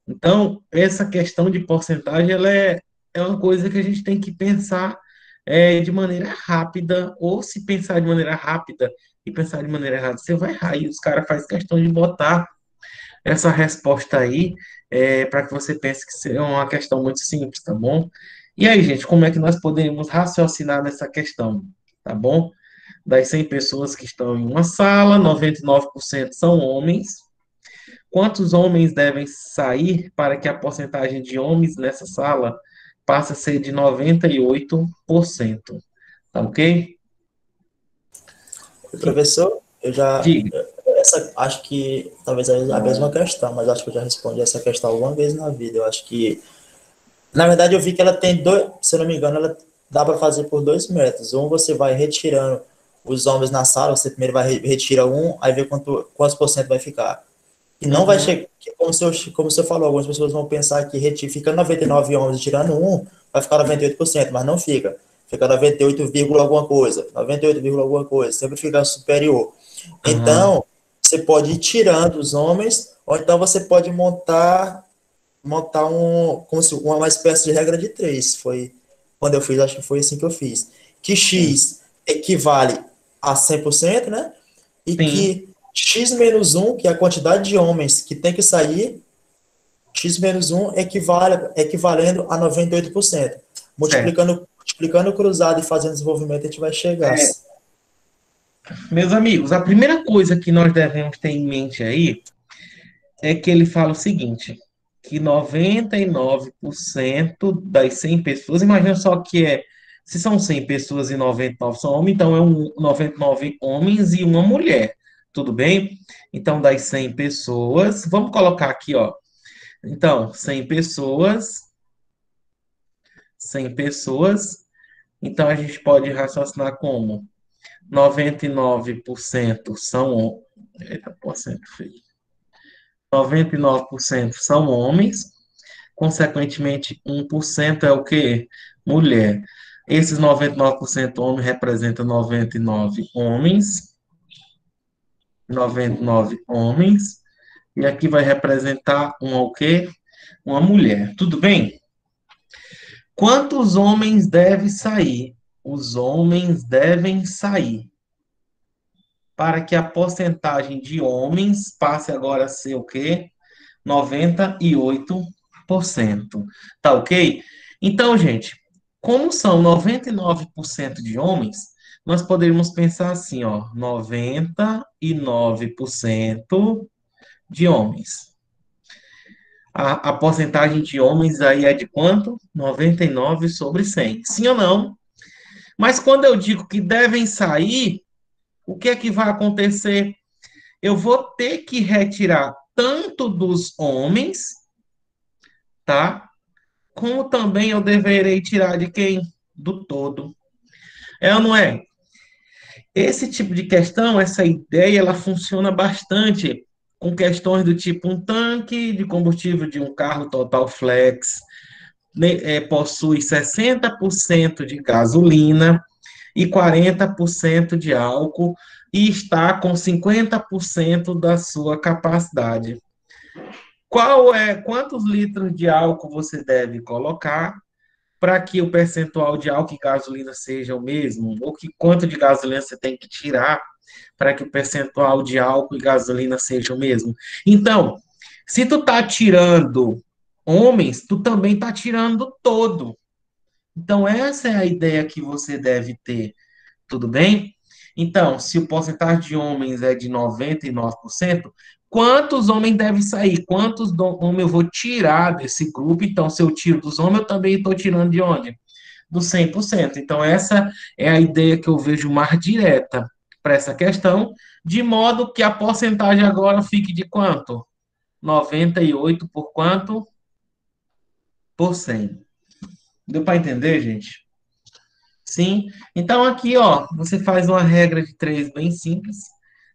Então, essa questão de porcentagem, ela é uma coisa que a gente tem que pensar de maneira rápida, ou se pensar de maneira rápida e pensar de maneira errada, você vai errar. E os caras fazem questão de botar essa resposta aí para que você pense que é uma questão muito simples, tá bom? E aí, gente, como é que nós podemos raciocinar nessa questão, tá bom? Das 100 pessoas que estão em uma sala, 99% são homens. Quantos homens devem sair para que a porcentagem de homens nessa sala passe a ser de 98%? Tá ok? Professor, eu já. Diga. Acho que talvez é a mesma questão, mas acho que eu já respondi essa questão alguma vez na vida. Eu acho que. Na verdade, eu vi que ela tem dois. Se eu não me engano, ela dá para fazer por dois métodos. Um, você vai retirando os homens na sala, você primeiro vai retira um, aí vê quantos por cento vai ficar. E não vai Uhum. chegar, como o senhor falou, algumas pessoas vão pensar que fica 99 homens tirando um, vai ficar 98%, mas não fica. Fica 98, alguma coisa, 98, alguma coisa, sempre fica superior. Aham. Então, você pode ir tirando os homens, ou então você pode montar uma espécie de regra de três. Foi quando eu fiz, acho que foi assim que eu fiz. Que Sim. X equivale a 100%, né? E Sim. que X menos um, que é a quantidade de homens que tem que sair, X menos um equivalendo a 98%. Certo. Multiplicando cruzado e fazendo desenvolvimento, a gente vai chegar. Meus amigos, a primeira coisa que nós devemos ter em mente aí é que ele fala o seguinte, que 99% das 100 pessoas, imagina só que se são 100 pessoas e 99 são homens, então é 99 homens e uma mulher, tudo bem? Então, das 100 pessoas, vamos colocar aqui, ó, então, 100 pessoas, então a gente pode raciocinar como 99% são, eita, porcento feio. 99% são homens, consequentemente, 1% é o quê? Mulher. Esses 99% homens representam 99 homens, 99 homens, e aqui vai representar o quê? Uma mulher. Tudo bem? Quantos homens devem sair? Os homens devem sair para que a porcentagem de homens passe agora a ser o quê? 98%. Tá ok? Então, gente, como são 99% de homens, nós poderíamos pensar assim, ó, 99% de homens. A porcentagem de homens aí é de quanto? 99 sobre 100. Sim ou não? Mas quando eu digo que devem sair, o que é que vai acontecer? Eu vou ter que retirar tanto dos homens, tá? Como também eu deverei tirar de quem? Do todo. É ou não é? Esse tipo de questão, essa ideia, ela funciona bastante com questões do tipo um tanque de combustível de um carro Total Flex possui 60% de gasolina e 40% de álcool e está com 50% da sua capacidade. Quantos litros de álcool você deve colocar para que o percentual de álcool e gasolina seja o mesmo? Ou que quanto de gasolina você tem que tirar para que o percentual de álcool e gasolina seja o mesmo? Então, se tu tá tirando homens, tu também tá tirando todo. Então, essa é a ideia que você deve ter, tudo bem? Então, se o porcentagem de homens é de 99%, quantos homens devem sair? Quantos homens eu vou tirar desse grupo? Então, se eu tiro dos homens, eu também estou tirando de onde? Do 100%. Então, essa é a ideia que eu vejo mais direta para essa questão, de modo que a porcentagem agora fique de quanto? 98 por quanto? Por 100. Deu para entender, gente? Sim? Então, aqui, ó, você faz uma regra de 3 bem simples.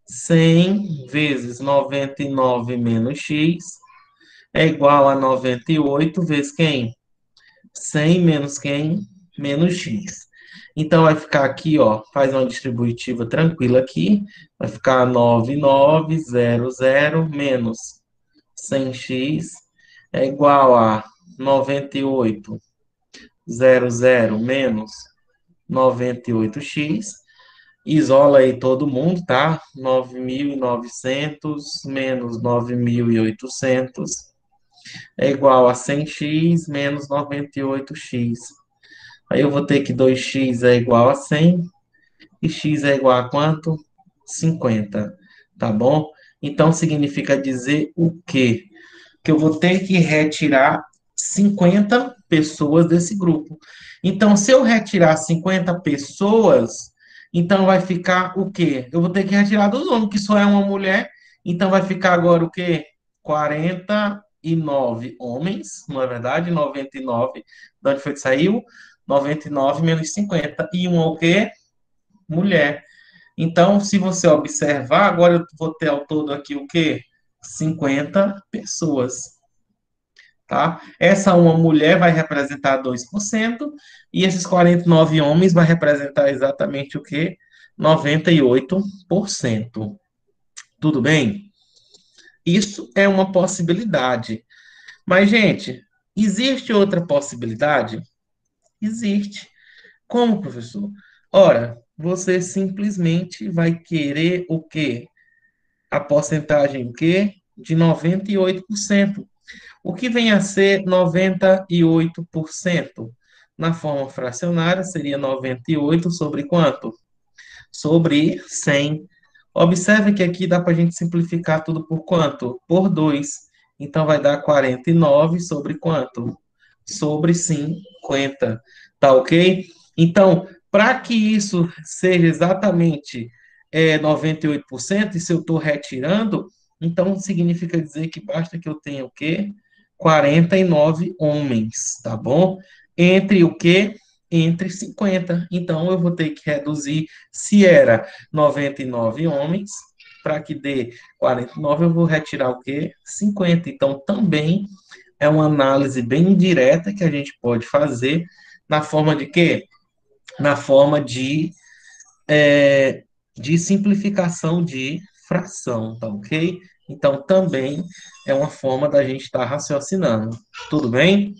100 vezes 99 menos x é igual a 98 vezes quem? 100 menos quem? Menos x. Então, vai ficar aqui, ó, faz uma distributiva tranquila aqui. Vai ficar 9900 menos 100x é igual a 9800 menos 98x. Isola aí todo mundo, tá? 9.900 menos 9.800 é igual a 100x menos 98x. Aí eu vou ter que 2x é igual a 100 e x é igual a quanto? 50, tá bom? Então significa dizer o quê? Que eu vou ter que retirar 50 pessoas desse grupo. Então, se eu retirar 50 pessoas, então vai ficar o quê? Eu vou ter que retirar dos homens, que só é uma mulher. Então, vai ficar agora o quê? 49 homens, não é verdade? 99. De onde foi que saiu? 99 menos 50. E uma o quê? Mulher. Então, se você observar, agora eu vou ter ao todo aqui o quê? 50 pessoas, tá? Essa uma mulher vai representar 2% e esses 49 homens vai representar exatamente o quê? 98%. Tudo bem? Isso é uma possibilidade. Mas, gente, existe outra possibilidade? Existe. Como, professor? Ora, você simplesmente vai querer o quê? A porcentagem o quê? De 98%. O que vem a ser 98%? Na forma fracionária, seria 98 sobre quanto? Sobre 100. Observe que aqui dá para a gente simplificar tudo por quanto? Por 2. Então, vai dar 49 sobre quanto? Sobre 50. Tá ok? Então, para que isso seja exatamente 98%, e se eu estou retirando, então significa dizer que basta que eu tenha o quê? 49 homens, tá bom? Entre o quê? Entre 50. Então, eu vou ter que reduzir, se era 99 homens, para que dê 49, eu vou retirar o quê? 50. Então, também é uma análise bem direta que a gente pode fazer na forma de quê? Na forma de simplificação de fração, tá ok? Então, também é uma forma da gente estar raciocinando. Tudo bem?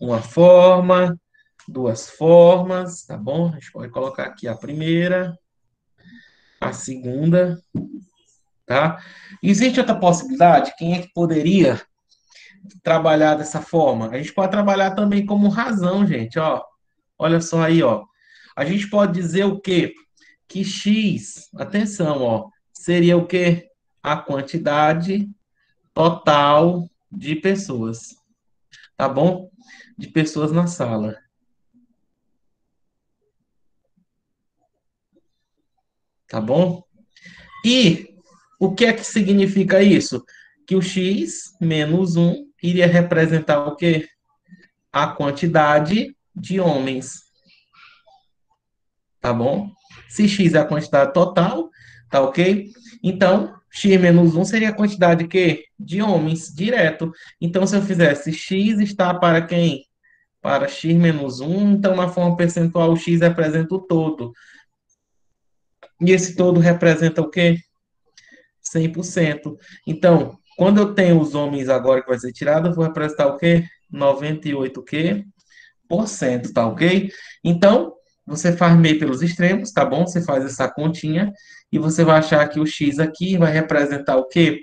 Uma forma, duas formas, tá bom? A gente pode colocar aqui a primeira, a segunda, tá? Existe outra possibilidade? Quem é que poderia trabalhar dessa forma? A gente pode trabalhar também como razão, gente, ó. Olha só aí, ó. A gente pode dizer o quê? Que X, atenção, ó, seria o quê? A quantidade total de pessoas, tá bom? De pessoas na sala, tá bom? E o que é que significa isso? Que o X menos um iria representar o quê? A quantidade de homens, tá bom? Se X é a quantidade total, tá ok? Então, X menos um seria a quantidade de quê? De homens, direto. Então, se eu fizesse X está para quem? Para X menos um. Então, na forma percentual, o X representa o todo. E esse todo representa o quê? 100%. Então, quando eu tenho os homens agora que vai ser tirado, eu vou representar o quê? 98 o quê? Por cento, tá ok? Então, você faz meio pelos extremos, tá bom? Você faz essa continha e você vai achar que o x aqui vai representar o quê?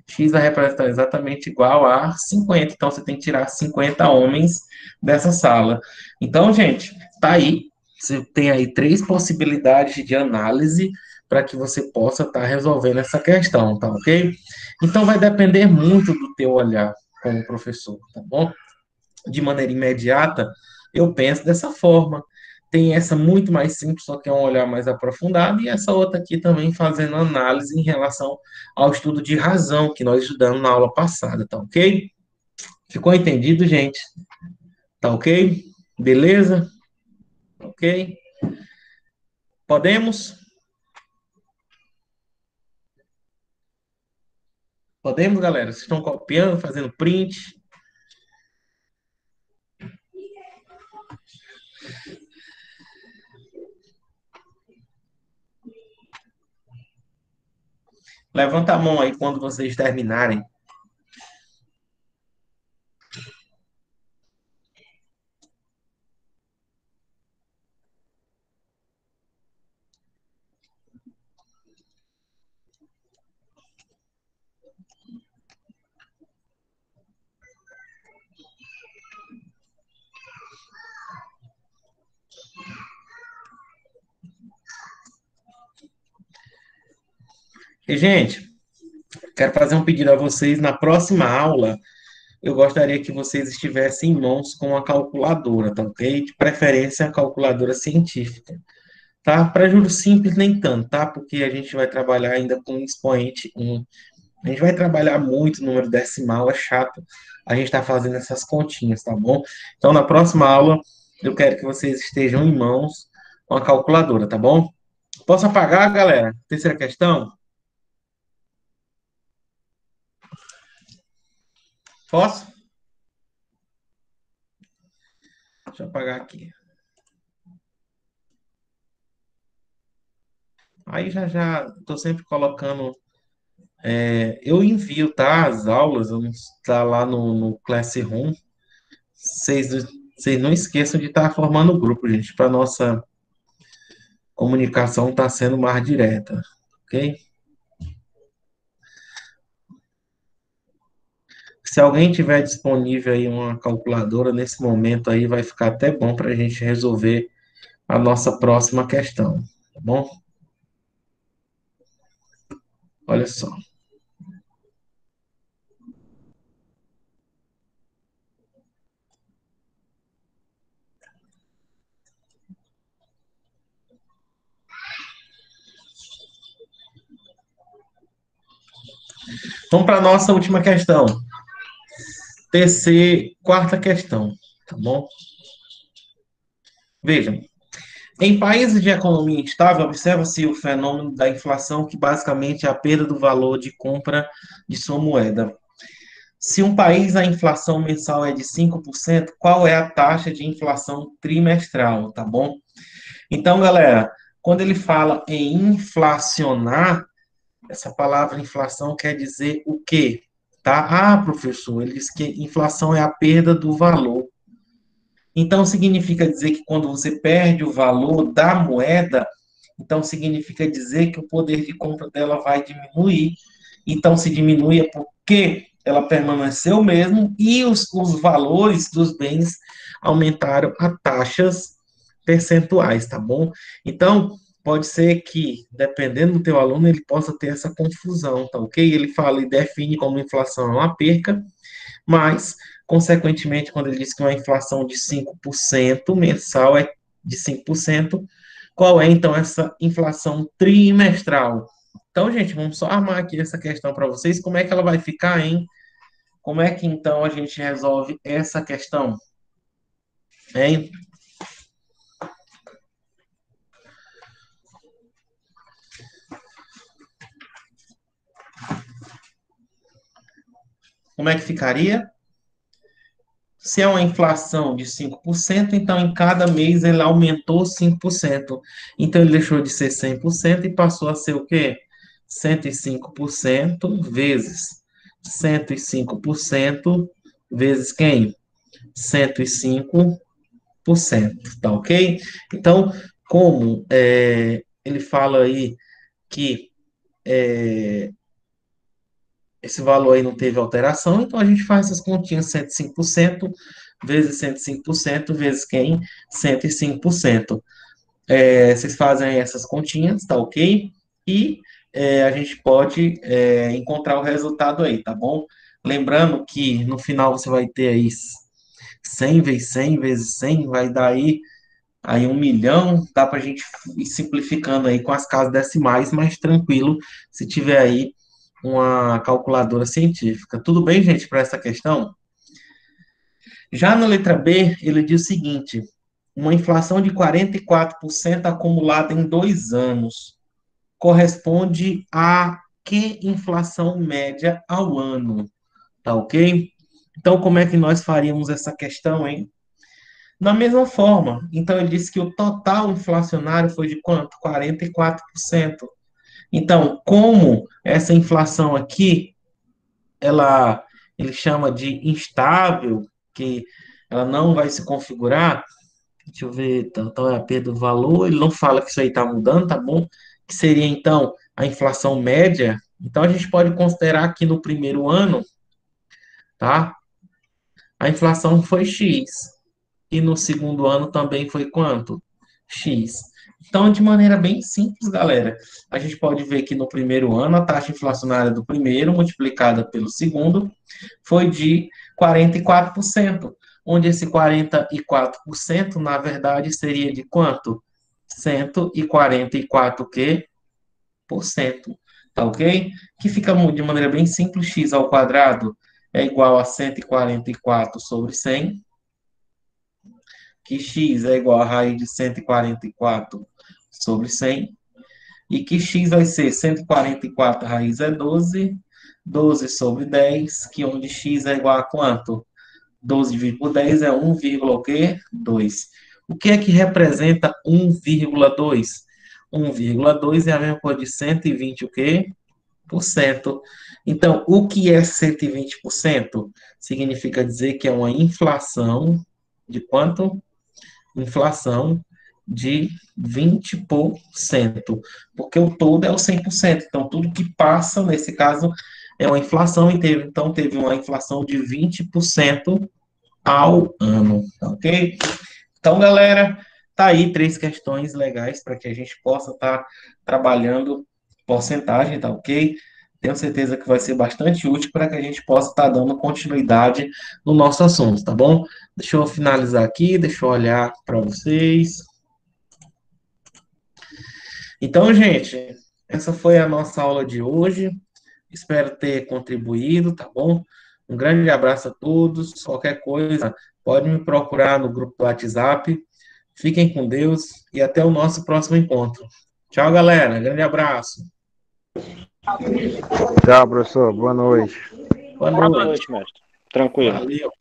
X vai representar exatamente igual a 50. Então, você tem que tirar 50 homens dessa sala. Então, gente, tá aí. Você tem aí três possibilidades de análise para que você possa estar resolvendo essa questão, tá ok? Então, vai depender muito do teu olhar como professor, tá bom? De maneira imediata, eu penso dessa forma. Tem essa muito mais simples, só que é um olhar mais aprofundado, e essa outra aqui também fazendo análise em relação ao estudo de razão que nós estudamos na aula passada, tá ok? Ficou entendido, gente? Tá ok? Beleza? Ok? Podemos? Podemos, galera? Vocês estão copiando, fazendo print? Levanta a mão aí quando vocês terminarem. E, gente, quero fazer um pedido a vocês. Na próxima aula, eu gostaria que vocês estivessem em mãos com a calculadora, tá ok? De preferência, a calculadora científica. Tá? Para juros simples, nem tanto, tá? Porque a gente vai trabalhar ainda com expoente 1. A gente vai trabalhar muito número decimal, é chato. A gente está fazendo essas continhas, tá bom? Então, na próxima aula, eu quero que vocês estejam em mãos com a calculadora, tá bom? Posso apagar, galera? Terceira questão? Posso? Deixa eu apagar aqui. Aí já estou sempre colocando. Eu envio, tá? As aulas, tá lá no Classroom. Vocês não esqueçam de estar formando o grupo, gente, para nossa comunicação estar sendo mais direta, ok? Se alguém tiver disponível aí uma calculadora nesse momento aí, vai ficar até bom para a gente resolver a nossa próxima questão, tá bom? Olha só. Vamos para a nossa última questão. Quarta questão, tá bom? Vejam, em países de economia instável, observa-se o fenômeno da inflação, que basicamente é a perda do valor de compra de sua moeda. Se um país a inflação mensal é de 5%, qual é a taxa de inflação trimestral, tá bom? Então, galera, quando ele fala em inflacionar, essa palavra inflação quer dizer o quê? Tá? Ah, professor, ele diz que inflação é a perda do valor. Então, significa dizer que quando você perde o valor da moeda, então significa dizer que o poder de compra dela vai diminuir. Então, se diminui é porque ela permaneceu mesmo e os valores dos bens aumentaram a taxas percentuais, tá bom? Então, pode ser que, dependendo do teu aluno, ele possa ter essa confusão, tá ok? Ele fala e define como inflação é uma perca, mas, consequentemente, quando ele diz que uma inflação de 5% mensal é de 5%, qual é, então, essa inflação trimestral? Então, gente, vamos só armar aqui essa questão para vocês. Como é que ela vai ficar, hein? Como é que, então, a gente resolve essa questão? Hein? Como é que ficaria? Se é uma inflação de 5%, então em cada mês ele aumentou 5%. Então ele deixou de ser 100% e passou a ser o quê? 105% vezes 105% vezes quem? 105%, tá ok? Então, como ele fala aí que esse valor aí não teve alteração, então a gente faz essas continhas 105% vezes 105% vezes quem? 105%. Vocês fazem essas continhas, tá ok? e a gente pode encontrar o resultado aí, tá bom? Lembrando que no final você vai ter aí 100 vezes 100 vezes 100, vai dar aí 1 milhão, dá para a gente ir simplificando aí com as casas decimais, mais tranquilo, se tiver aí uma calculadora científica. Tudo bem, gente, para essa questão? Já na letra B, ele diz o seguinte: uma inflação de 44% acumulada em 2 anos corresponde a que inflação média ao ano? Tá ok? Então, como é que nós faríamos essa questão, hein? Da mesma forma, então ele disse que o total inflacionário foi de quanto? 44%. Então, como essa inflação aqui, ela ele chama de instável, que ela não vai se configurar, deixa eu ver, então é a perda do valor, ele não fala que isso aí está mudando, tá bom? Que seria então a inflação média. Então a gente pode considerar que no primeiro ano, tá? A inflação foi X. E no segundo ano também foi quanto? X. Então, de maneira bem simples, galera, a gente pode ver que no primeiro ano a taxa inflacionária do primeiro multiplicada pelo segundo foi de 44%, onde esse 44%, na verdade, seria de quanto? 144 quê? Por cento, tá ok? Que fica de maneira bem simples, x ao quadrado é igual a 144 sobre 100, que x é igual a raiz de 144 sobre 100, e que x vai ser 144 raiz é 12, 12 sobre 10, que onde x é igual a quanto? 12 dividido por 10 é 1, o quê? 2. O que é que representa 1,2? 1,2 é a mesma coisa de 120 o quê? Por cento. Então, o que é 120%? Significa dizer que é uma inflação de quanto? Inflação de 20%, porque o todo é o 100%. Então, tudo que passa, nesse caso, é uma inflação, e então teve uma inflação de 20% ao ano, tá ok? Então, galera, tá aí 3 questões legais para que a gente possa estar trabalhando porcentagem, tá ok? Tenho certeza que vai ser bastante útil para que a gente possa estar dando continuidade no nosso assunto, tá bom? Deixa eu finalizar aqui, deixa eu olhar para vocês. Então, gente, essa foi a nossa aula de hoje. Espero ter contribuído, tá bom? Um grande abraço a todos. Qualquer coisa, pode me procurar no grupo do WhatsApp. Fiquem com Deus e até o nosso próximo encontro. Tchau, galera. Grande abraço. Tchau, professor. Boa noite. Boa Boa noite. noite, mestre. Tranquilo. Valeu.